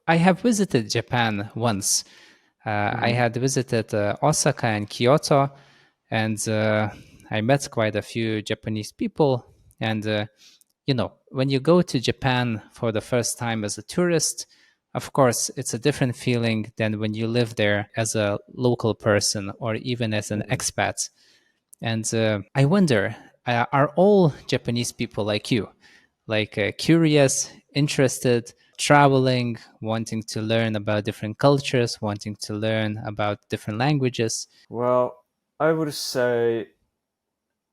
I have visited Japan once. I Hmm. had visited Osaka and Kyoto, and I met quite a few Japanese people. And when you go to Japan for the first time as a tourist, of course, it's a different feeling than when you live there as a local person or even as an Hmm. expat. And I wonder, are all Japanese people like you? Like curious, interested, traveling, wanting to learn about different cultures, wanting to learn about different languages? Well, I would say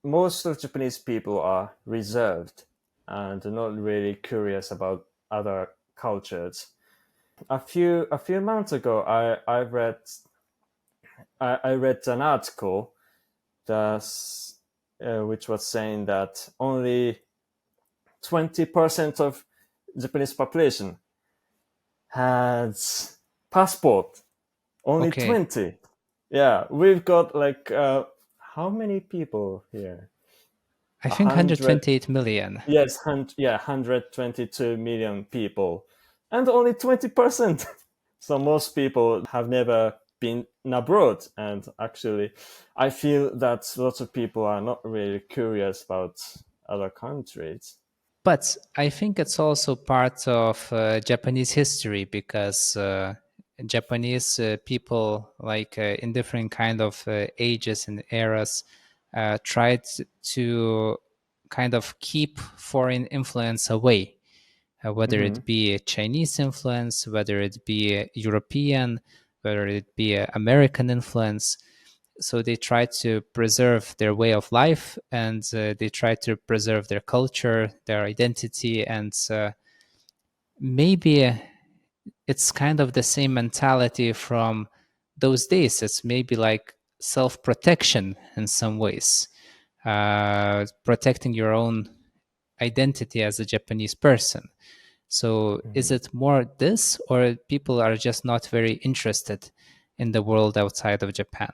most of Japanese people are reserved and not really curious about other cultures. A few months ago, I read an article that's, which was saying that only 20% of Japanese population has passport. Only Okay, 20. Yeah, we've got like how many people here? I A think hundred. 128 million. Yes, yeah, 122 million people, and only 20%. So most people have never been abroad, and actually, I feel that lots of people are not really curious about other countries. But I think it's also part of Japanese history because Japanese people, like in different kind of ages and eras, tried to kind of keep foreign influence away, whether Hmm. it be a Chinese influence, whether it be a European, whether it be a American influence. So they try to preserve their way of life, and they try to preserve their culture, their identity, and maybe it's kind of the same mentality from those days. It's maybe like self-protection in some ways, protecting your own identity as a Japanese person. So is Hmm. it more this, or people are just not very interested in the world outside of Japan?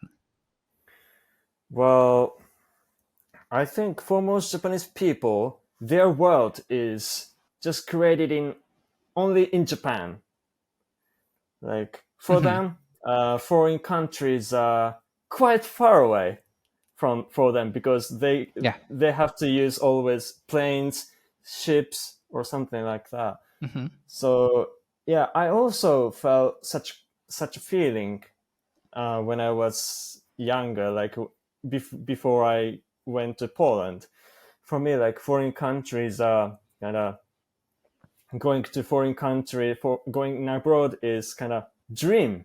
Well, I think for most Japanese people, their world is just created in only in Japan. Like for Hmm. them, foreign countries are quite far away from for them because they Yeah. they have to use always planes, ships, or something like that. Hmm. So yeah, I also felt such a feeling when I was younger, like before I went to Poland. For me, like foreign countries are kind of going to foreign country for going abroad is kind of dream.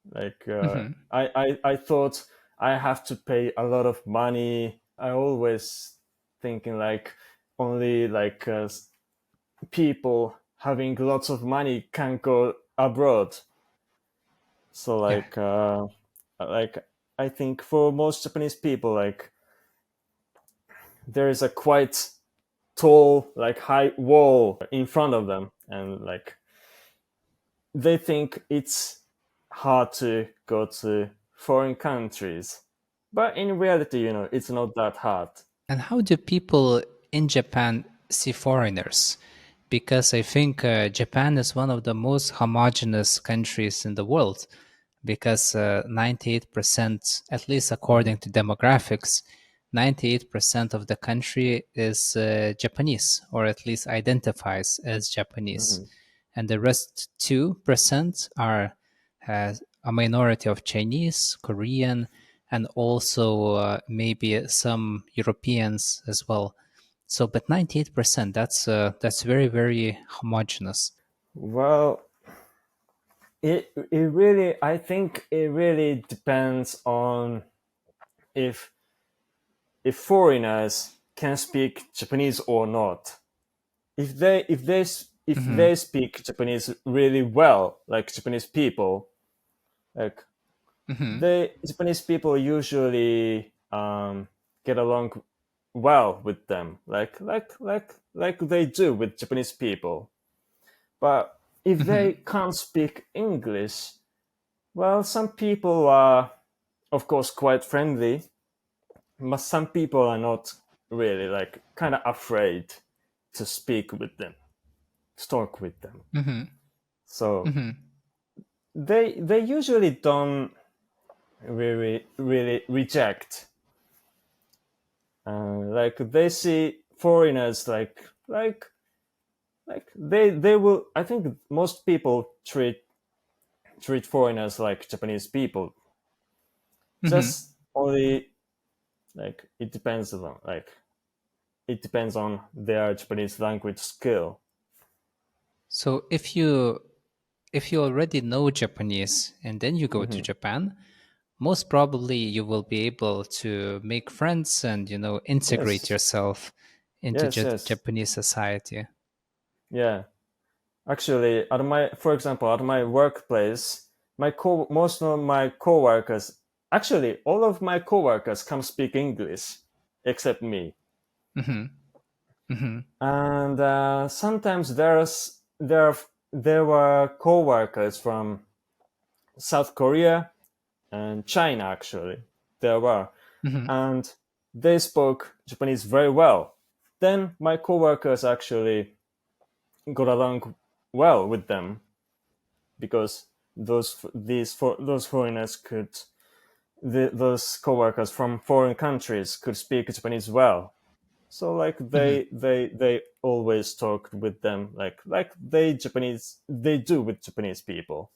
Like Hmm. I thought I have to pay a lot of money. I always thinking like only like people having lots of money can go abroad. So Yeah. like I think for most Japanese people, like there is a quite tall, like high wall in front of them, and like they think it's hard to go to foreign countries. But in reality, it's not that hard. And how do people in Japan see foreigners? Because I think Japan is one of the most homogeneous countries in the world, because 98%, at least Hmm. according to demographics, 98% of the country is Japanese, or at least identifies as Japanese. Hmm. And the rest 2% are a minority of Chinese, Korean, and also maybe some Europeans as well. So, but 98%, that's very, very homogeneous. Well, it really, I think it really depends on if foreigners can speak Japanese or not. If Hmm. they speak Japanese really well, like Japanese people, like Hmm. the Japanese people usually get along well with them, like they do with Japanese people. But if Hmm. they can't speak English, well, some people are, of course, quite friendly, but some people are not really, like kind of afraid to speak with them, to talk with them. Hmm. So Hmm. they usually don't really reject. Like they see foreigners like they will. I think most people treat foreigners like Japanese people. Hmm. Just only like it depends on their Japanese language skill. So if you already know Japanese and then you go to Hmm. Japan, most probably you will be able to make friends and integrate Yes, yourself into yes, Japanese society. yeah. Actually, for example, at my workplace, most of my coworkers, actually, all of my coworkers can speak English, except me. Hmm. Hmm. And sometimes there were coworkers from South Korea and China. Actually, there were, Hmm. and they spoke Japanese very well. Then my coworkers actually got along well with them because those foreigners those coworkers from foreign countries could speak Japanese well. So like Hmm. they always talked with them like they do with Japanese people.